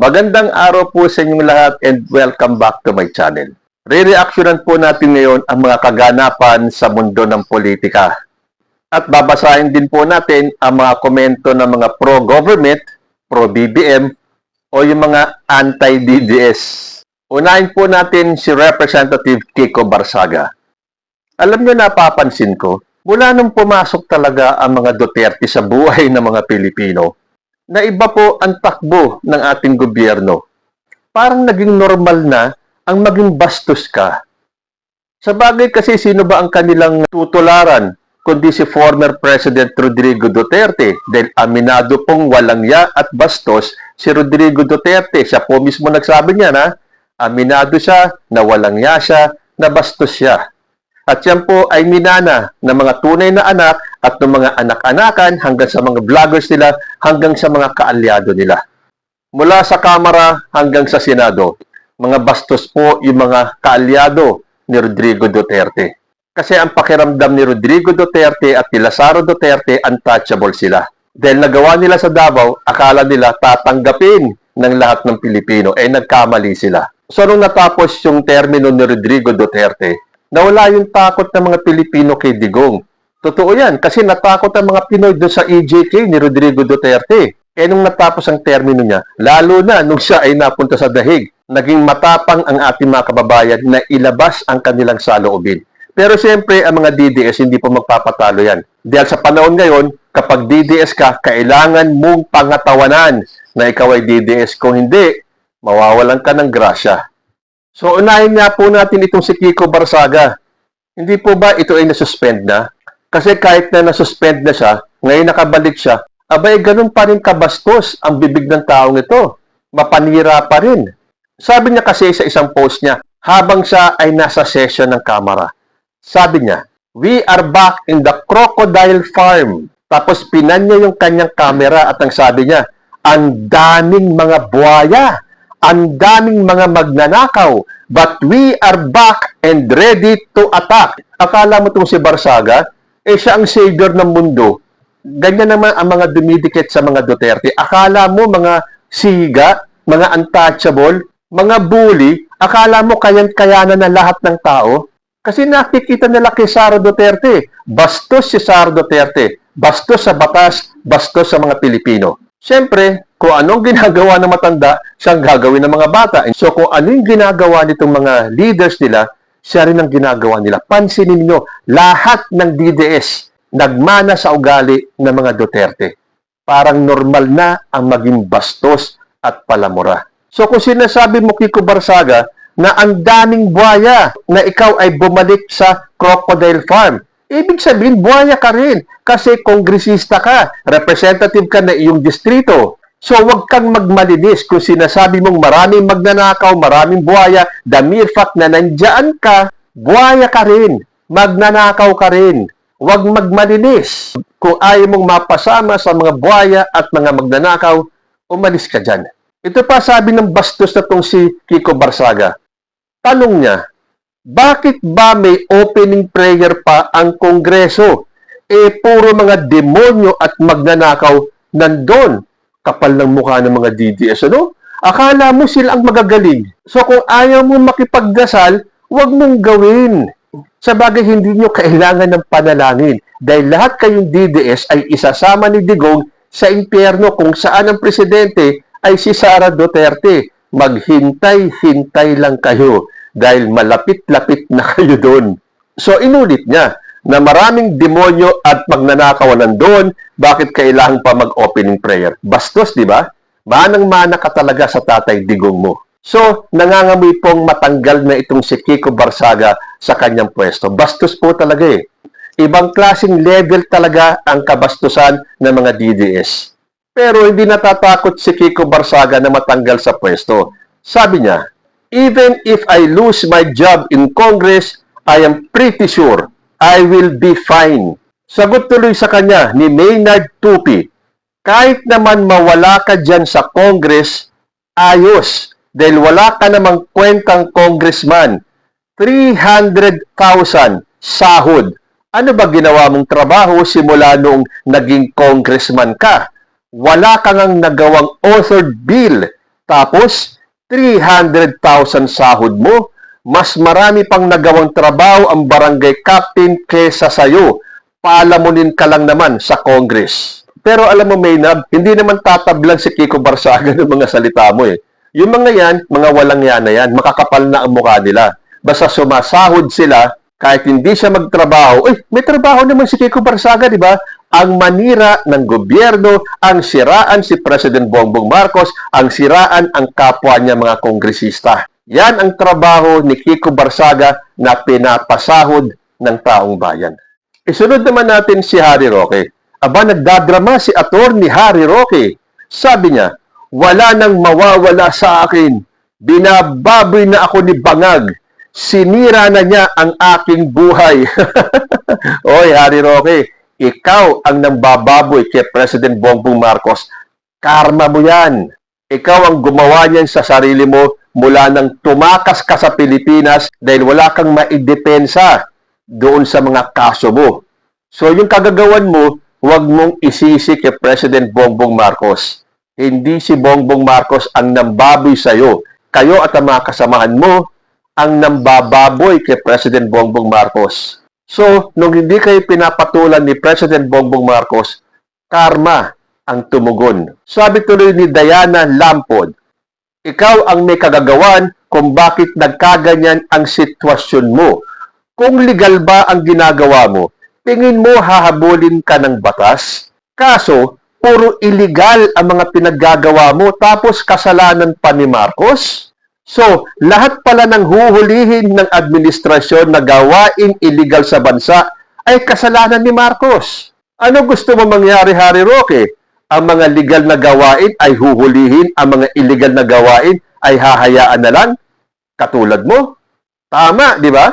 Magandang araw po sa inyong lahat and welcome back to my channel. Re-reactionan po natin ngayon ang mga kaganapan sa mundo ng politika. At babasahin din po natin ang mga komento ng mga pro-government, pro-BBM o yung mga anti-DDS. Unahin po natin si Representative Kiko Barsaga. Alam nyo, napapansin ko, mula nung pumasok talaga ang mga Duterte sa buhay ng mga Pilipino, na iba po ang takbo ng ating gobyerno. Parang naging normal na ang maging bastos ka. Sa bagay kasi, sino ba ang kanilang tutularan kundi si former President Rodrigo Duterte, dahil aminado pong walang ya at bastos si Rodrigo Duterte. Siya po mismo nagsabi niya na aminado siya, na walang ya siya, na bastos siya. At yan po ay minana ng mga tunay na anak at ng mga anak-anakan hanggang sa mga vloggers nila, hanggang sa mga kaalyado nila. Mula sa Kamara hanggang sa Senado, mga bastos po yung mga kaalyado ni Rodrigo Duterte. Kasi ang pakiramdam ni Rodrigo Duterte at ni Lazaro Duterte, untouchable sila. Dahil nagawa nila sa Davao, akala nila tatanggapin ng lahat ng Pilipino. Nagkamali sila. So nung natapos yung termino ni Rodrigo Duterte, nawala yung takot ng mga Pilipino kay Digong. Totoo yan, kasi natakot ang mga Pinoy doon sa EJK ni Rodrigo Duterte. Nung natapos ang termino niya, lalo na nung siya ay napunta sa dahig, naging matapang ang ating mga kababayan na ilabas ang kanilang saloobin. Pero siyempre, ang mga DDS hindi po magpapatalo yan. Dahil sa panahon ngayon, kapag DDS ka, kailangan mong pangatawanan na ikaw ay DDS. Kung hindi, mawawalan ka ng grasya. So, unahin nga po natin itong si Kiko Barsaga. Hindi po ba ito ay nasuspend na? Kasi kahit na nasuspend na siya, ngayon nakabalik siya, abay, ganun pa rin kabastos ang bibig ng taong ito. Mapanira pa rin. Sabi niya kasi sa isang post niya, habang siya ay nasa session ng Kamara, sabi niya, "We are back in the crocodile farm." Tapos pinan niya yung kanyang camera at ang sabi niya, "Ang daming mga buhaya, ang daming mga magnanakaw, but we are back and ready to attack." Akala mo itong si Barsaga, siya ang savior ng mundo. Ganyan naman ang mga dumidikit sa mga Duterte. Akala mo mga siga, mga untouchable, mga bully, akala mo kayan-kayanan na lahat ng tao? Kasi nakikita nila kay Sara Duterte. Bastos si Sara Duterte. Bastos sa batas, bastos sa mga Pilipino. Siyempre, kung anong ginagawa ng matanda, siyang gagawin ng mga bata. So kung ano yung ginagawa nitong mga leaders nila, siya rin ang ginagawa nila. Pansinin niyo, lahat ng DDS nagmana sa ugali ng mga Duterte. Parang normal na ang maging bastos at palamura. So kung sinasabi mo, Kiko Barsaga, na ang daming buhaya na ikaw ay bumalik sa crocodile farm, ibig sabihin, buhaya ka rin. Kasi kongresista ka, representative ka na iyong distrito. So, huwag kang magmalinis kung sinasabi mong maraming magnanakaw, maraming buhaya. The mere fact na nandyan ka, buhaya ka rin. Magnanakaw ka rin. Huwag magmalinis. Kung ayaw mong mapasama sa mga buhaya at mga magnanakaw, umalis ka dyan. Ito pa sabi ng bastos na itong si Kiko Barsaga. Tanong niya, bakit ba may opening prayer pa ang Kongreso? Puro mga demonyo at magnanakaw nandun. Kapal ng mukha ng mga DDS, ano? Akala mo sila ang magagaling. So kung ayaw mo makipagdasal, huwag mong gawin. Sa bagay, hindi nyo kailangan ng panalangin. Dahil lahat kayong DDS ay isasama ni Digong sa impyerno kung saan ang presidente ay si Sara Duterte. Maghintay-hintay lang kayo dahil malapit-lapit na kayo doon. So inulit niya na maraming demonyo at magnanakaw nandun, bakit kailangan pa mag-opening prayer? Bastos, di ba? Manang-mana ka talaga sa Tatay Digong mo. So, nangangamoy pong matanggal na itong si Kiko Barsaga sa kanyang pwesto. Bastos po talaga eh. Ibang klaseng level talaga ang kabastusan ng mga DDS. Pero hindi natatakot si Kiko Barsaga na matanggal sa pwesto. Sabi niya, "Even if I lose my job in Congress, I am pretty sure I will be fine." Sagot tuloy sa kanya ni Maynard Tupi, "Kahit naman mawala ka dyan sa Congress, ayos. Dahil wala ka namang kwentang congressman. 300,000 sahod. Ano ba ginawa mong trabaho simula noong naging congressman ka? Wala ka ngang nagawang authored bill. Tapos, 300,000 sahod mo, mas marami pang nagawang trabaho ang barangay captain kesa sa'yo. Palamunin ka lang naman sa Congress. Pero alam mo, Maynard, hindi naman tatablan si Kiko Barsaga ng mga salita mo eh. Yung mga yan, mga walang yan na yan, makakapal na ang mukha nila. Basta sumasahod sila, kahit hindi siya magtrabaho, may trabaho naman si Kiko Barsaga, di ba? Ang manira ng gobyerno, ang siraan si President Bongbong Marcos, ang siraan ang kapwa niya mga kongresista. Yan ang trabaho ni Kiko Barsaga na pinapasahod ng taong bayan. Isunod naman natin si Harry Roque. Aba, nagdadrama si Attorney Harry Roque. Sabi niya, wala nang mawawala sa akin. Binababoy na ako ni Bangag. Sinira na niya ang aking buhay. Oy, Harry Roque, ikaw ang nambababoy kay President Bongbong Marcos. Karma mo yan. Ikaw ang gumawa niyan sa sarili mo mula nang tumakas ka sa Pilipinas dahil wala kang maidepensa doon sa mga kaso mo. So yung kagagawan mo, huwag mong isisi kay President Bongbong Marcos. Hindi si Bongbong Marcos ang nambaboy sa'yo. Kayo at ang mga kasamahan mo ang nambababoy kay President Bongbong Marcos. So, nung hindi kayo pinapatulan ni President Bongbong Marcos, karma ang tumugon. Sabi tuloy ni Diana Lampod, ikaw ang may kagagawan kung bakit nagkaganyan ang sitwasyon mo. Kung legal ba ang ginagawa mo, tingin mo hahabulin ka ng batas? Kaso, puro illegal ang mga pinaggagawa mo tapos kasalanan pa ni Marcos? So, lahat pala ng huhulihin ng administrasyon na gawain illegal sa bansa ay kasalanan ni Marcos. Ano gusto mo mangyari, Harry Roque? Ang mga legal na gawain ay huhulihin, ang mga illegal na gawain ay hahayaan na lang? Katulad mo? Tama, di ba?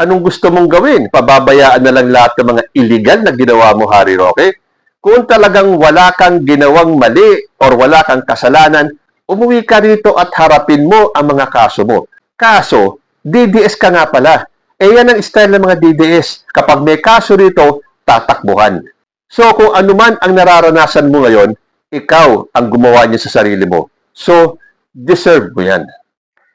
Anong gusto mong gawin? Pababayaan na lang lahat ng mga illegal na ginawa mo, Harry Roque? Kung talagang wala kang ginawang mali or wala kang kasalanan, umuwi ka rito at harapin mo ang mga kaso mo. Kaso, DDS ka nga pala. Yan ang style ng mga DDS. Kapag may kaso rito, tatakbuhan. So, kung ano man ang nararanasan mo ngayon, ikaw ang gumawa niya sa sarili mo. So, deserve mo yan.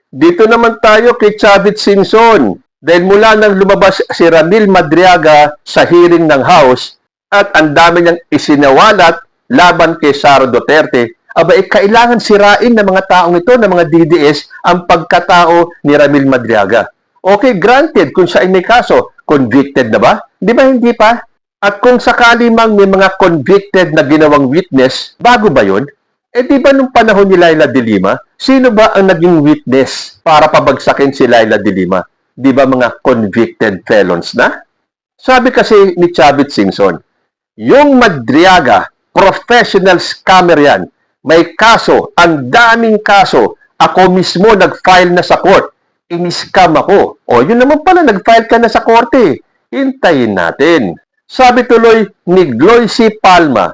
Dito naman tayo kay Chavit Singson. Dahil mula nang lumabas si Ramil Madriaga sa hearing ng House at ang dami niyang isinawalat laban kay Sara Duterte, kailangan sirain ng mga taong ito, ng mga DDS, ang pagkatao ni Ramil Madriaga. Okay, granted, kung siya ay may kaso, convicted na ba? Di ba hindi pa? At kung sakali mang may mga convicted na ginawang witness, bago ba yun? Di ba nung panahon ni Laila de Lima, sino ba ang naging witness para pabagsakin si Laila de Lima? Di ba mga convicted felons na? Sabi kasi ni Chavit Singson, yung Madriaga, professional scammer yan, may kaso, ang daming kaso, ako mismo nag-file na sa court, in-scam ako. Yun naman pala, nag-file ka na sa korte. Hintayin natin. Sabi tuloy ni Gloisy Palma,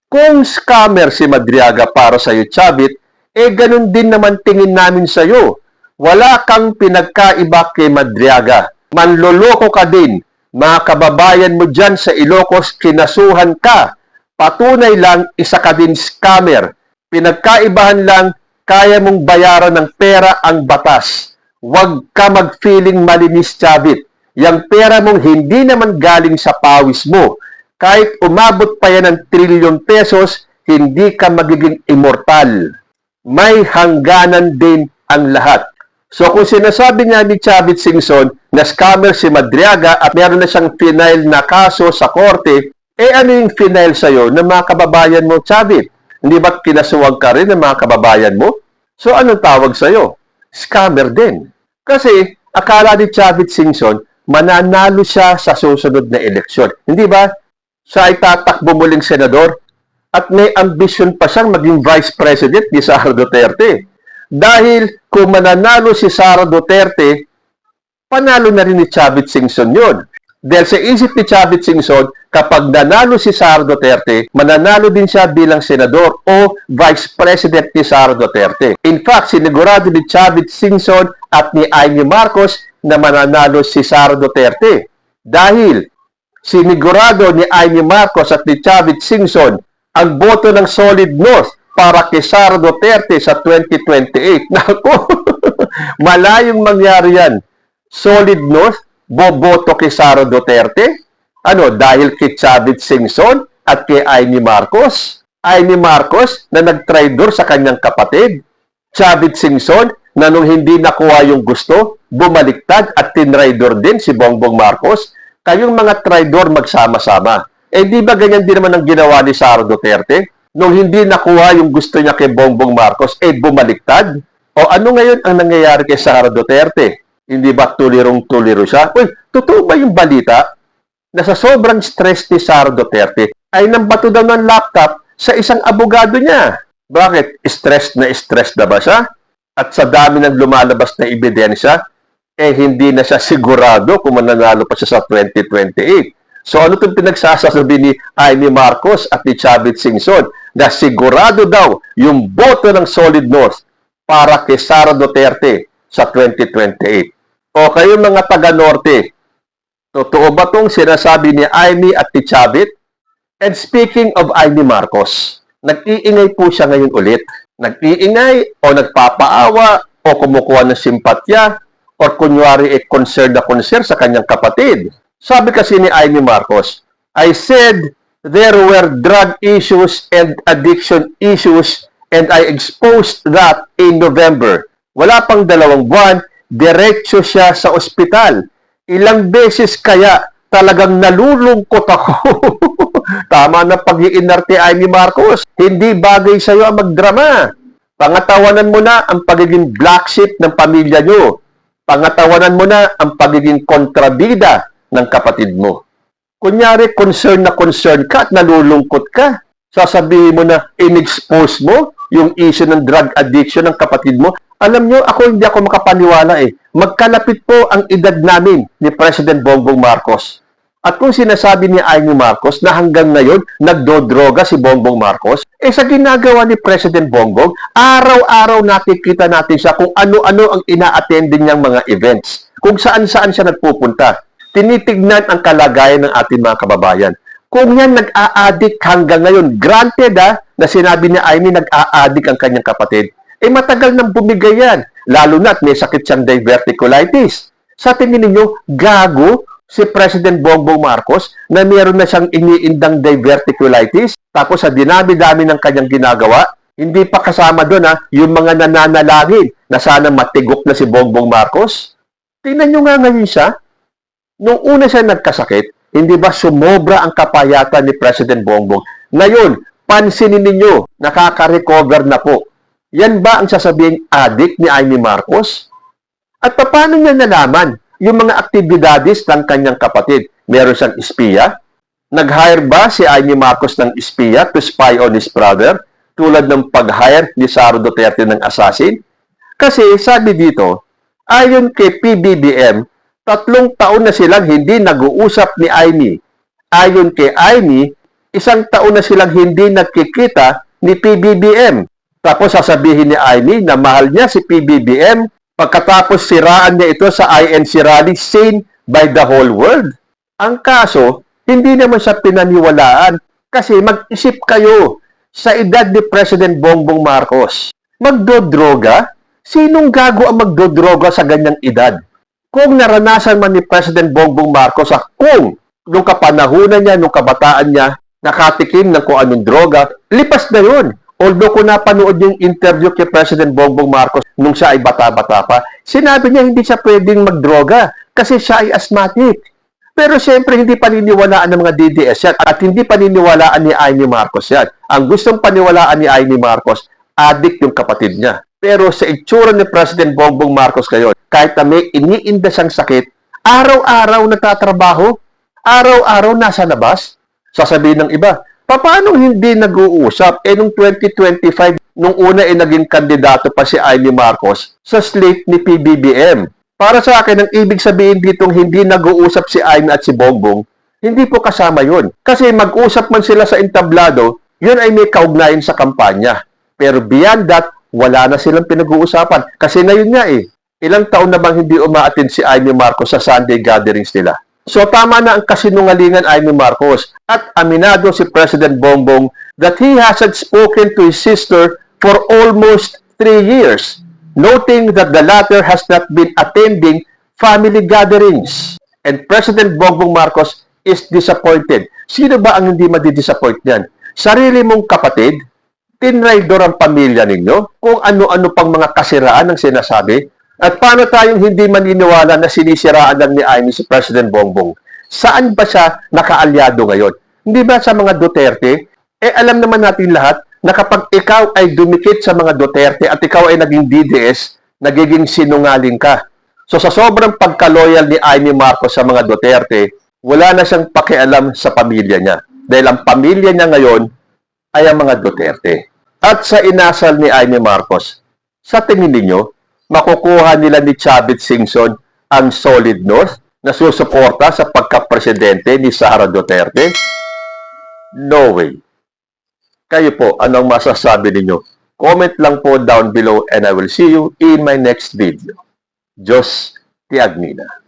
kung scammer si Madriaga para sa iyo, Chavit, ganun din naman tingin namin sa iyo. Wala kang pinagkaiba kay Madriaga. Manloloko ka din. Mga kababayan mo dyan sa Ilocos, kinasuhan ka. Patunay lang, isa ka din scammer. Pinagkaibahan lang, kaya mong bayaran ng pera ang batas. Huwag ka mag-feeling malinis, Chavit. Yang pera mong hindi naman galing sa pawis mo. Kahit umabot pa yan ng trilyon pesos, hindi ka magiging immortal. May hangganan din ang lahat. So kung sinasabi niya ni Chavit Singson na scammer si Madriaga at meron na siyang final na kaso sa korte, ano yung final sa'yo ng mga kababayan mo, Chavit? Hindi ba't kinasuwag ka rin ng mga kababayan mo? So anong tawag sa'yo? Scammer din. Kasi akala ni Chavit Singson, mananalo siya sa susunod na eleksyon. Hindi ba? Siya ay tatakbo muling senador at may ambisyon pa siyang maging vice president ni Sara Duterte. Dahil kung mananalo si Sara Duterte, panalo na rin ni Chavit Singson yun. Dahil sa isip ni Chavit Singson, kapag nanalo si Sara Duterte, mananalo din siya bilang senador o vice president ni Sara Duterte. In fact, sinigurado ni Chavit Singson at ni Amy Marcos na mananalo si Sara Duterte. Dahil sinigurado ni Amy Marcos at ni Chavit Singson ang boto ng Solid North para kay Sara Duterte sa 2028. Naku, malayong mangyari yan. Solid North, boboto kay Sara Duterte? Ano, dahil kay Chavit Singson at kay Amy Marcos? Amy Marcos na nag-traitor sa kanyang kapatid. Chavit Singson na nung hindi nakuha yung gusto, bumaliktad at tinraidor din si Bongbong Marcos. Kayong mga traidor magsama-sama. Eh di ba ganyan din naman ang ginawa ni Sara Duterte? Nung hindi nakuha yung gusto niya kay Bongbong Marcos, eh bumaliktad. O ano ngayon ang nangyayari kay Sara Duterte? Hindi ba tulirong-tuliro siya? Uy, totoo ba yung balita na sa sobrang stress ni Sara Duterte ay nambato daw ng laptop sa isang abogado niya? Bakit? Stress na ba siya? At sa dami ng lumalabas na ebidensya, eh hindi na siya sigurado kung mananalo pa siya sa 2028. So ano itong pinagsasabi ni Amy Marcos at ni Chavit Singson na sigurado daw yung boto ng Solid North para kay Sara Duterte sa 2028. O kayo mga taga-Norte, totoo ba itong sinasabi ni Amy at ni Chavit? And speaking of Amy Marcos, nag-iingay po siya ngayon ulit. Nag-iingay o nagpapaawa o kumukuha ng simpatya o kunwari concern sa kanyang kapatid. Sabi kasi ni Amy Marcos, I said there were drug issues and addiction issues and I exposed that in November. Wala pang 2 buwan, diretso siya sa ospital. Ilang beses kaya talagang nalulungkot ako. Tama na pag-iinarte Amy Marcos. Hindi bagay sa iyo ang magdrama. Pangatawanan mo na ang pagiging black sheep ng pamilya nyo. Pangatawanan mo na ang pagiging kontrabida ng kapatid mo. Kunyari, concern ka at nalulungkot ka. Sasabihin mo na in-expose mo yung issue ng drug addiction ng kapatid mo. Alam nyo, hindi ako makapaniwala eh. Magkalapit po ang edad namin ni President Bongbong Marcos. At kung sinasabi ni Amy Marcos na hanggang ngayon nagdodroga si Bongbong Marcos, sa ginagawa ni President Bongbong, araw-araw nakikita natin siya kung ano-ano ang ina-attend niyang mga events. Kung saan-saan siya nagpupunta. Tinitignan ang kalagayan ng ating mga kababayan. Kung yan nag-a-addict hanggang ngayon, granted na sinabi ni Amy nag-a-addict ang kanyang kapatid, matagal nang bumigay yan. Lalo na at may sakit siyang diverticulitis. Sa tingin ninyo, gago si President Bongbong Marcos na meron na siyang iniindang diverticulitis, tapos sa dinami-dami ng kanyang ginagawa, hindi pa kasama doon yung mga nananalangin na sana matigok na si Bongbong Marcos. Tingnan nyo nga ngayon siya. Nung una siya nagkasakit, hindi ba sumobra ang kapayatan ni President Bongbong? Ngayon, pansinin ninyo, nakaka-recover na po. Yan ba ang sasabing addict ni Amy Marcos? At paano niya nalaman yung mga aktibidades ng kanyang kapatid? Meron siyang espiya? Nag-hire ba si Amy Marcos ng espiya to spy on his brother? Tulad ng pag-hire ni Sara Duterte ng assassin? Kasi sabi dito, ayon kay PBBM, 3 taon na silang hindi nag-uusap ni Amy. Ayon kay Amy, 1 taon na silang hindi nagkikita ni PBBM. Tapos sasabihin ni Amy na mahal niya si PBBM pagkatapos siraan niya ito sa INC rally seen by the whole world. Ang kaso, hindi naman siya pinaniwalaan kasi mag-isip kayo sa edad ni President Bongbong Marcos. Magdodroga? Sinong gago ang magdodroga sa ganyang edad? Kung naranasan man ni President Bongbong Marcos kung nung kapanahunan niya, nung kabataan niya, nakatikim ng kung anong droga, lipas na yun. Although kung napanood yung interview kay President Bongbong Marcos nung siya ay bata-bata pa, sinabi niya hindi siya pwedeng magdroga kasi siya ay asthmatic. Pero siyempre hindi paniniwalaan ng mga DDS yan at hindi paniniwalaan ni Amy Marcos yan. Ang gustong paniwalaan ni Amy Marcos, addict yung kapatid niya. Pero sa itsura ni President Bongbong Marcos ngayon, kahit na may iniinda siyang sakit, araw-araw nagtatrabaho, araw-araw nasa labas. Sasabihin ng iba, paano hindi nag-uusap? Nung 2025, nung una naging kandidato pa si Amy Marcos sa slate ni PBBM. Para sa akin, ang ibig sabihin ditong hindi nag-uusap si Amy at si Bongbong, hindi po kasama yun. Kasi mag-usap man sila sa entablado, yun ay may kaugnayan sa kampanya. Pero beyond that, wala na silang pinag-uusapan. Kasi ngayon nga ilang taon na bang hindi umaattend si Amy Marcos sa Sunday gatherings nila? So tama na ang kasinungalingan Amy Marcos at aminado si President Bongbong that he hasn't spoken to his sister for almost 3 years, noting that the latter has not been attending family gatherings. And President Bongbong Marcos is disappointed. Sino ba ang hindi madidisappoint niyan? Sarili mong kapatid? Tinraidor ang pamilya ninyo? Kung ano-ano pang mga kasiraan ang sinasabi? At paano tayong hindi maniniwala na sinisiraan lang ni Amy si President Bongbong? Saan ba siya nakaalyado ngayon? Hindi ba sa mga Duterte? Alam naman natin lahat na kapag ikaw ay dumikit sa mga Duterte at ikaw ay naging DDS, nagiging sinungaling ka. So sa sobrang pagka-loyal ni Amy Marcos sa mga Duterte, wala na siyang pakialam sa pamilya niya. Dahil ang pamilya niya ngayon ay ang mga Duterte. At sa inasal ni Amy Marcos, sa tingin ninyo, makukuha nila ni Chavit Singson ang solid north na susuporta sa pagka-presidente ni Sara Duterte? No way. Kayo po, anong masasabi ninyo? Comment lang po down below and I will see you in my next video. Diyos ti Agnina.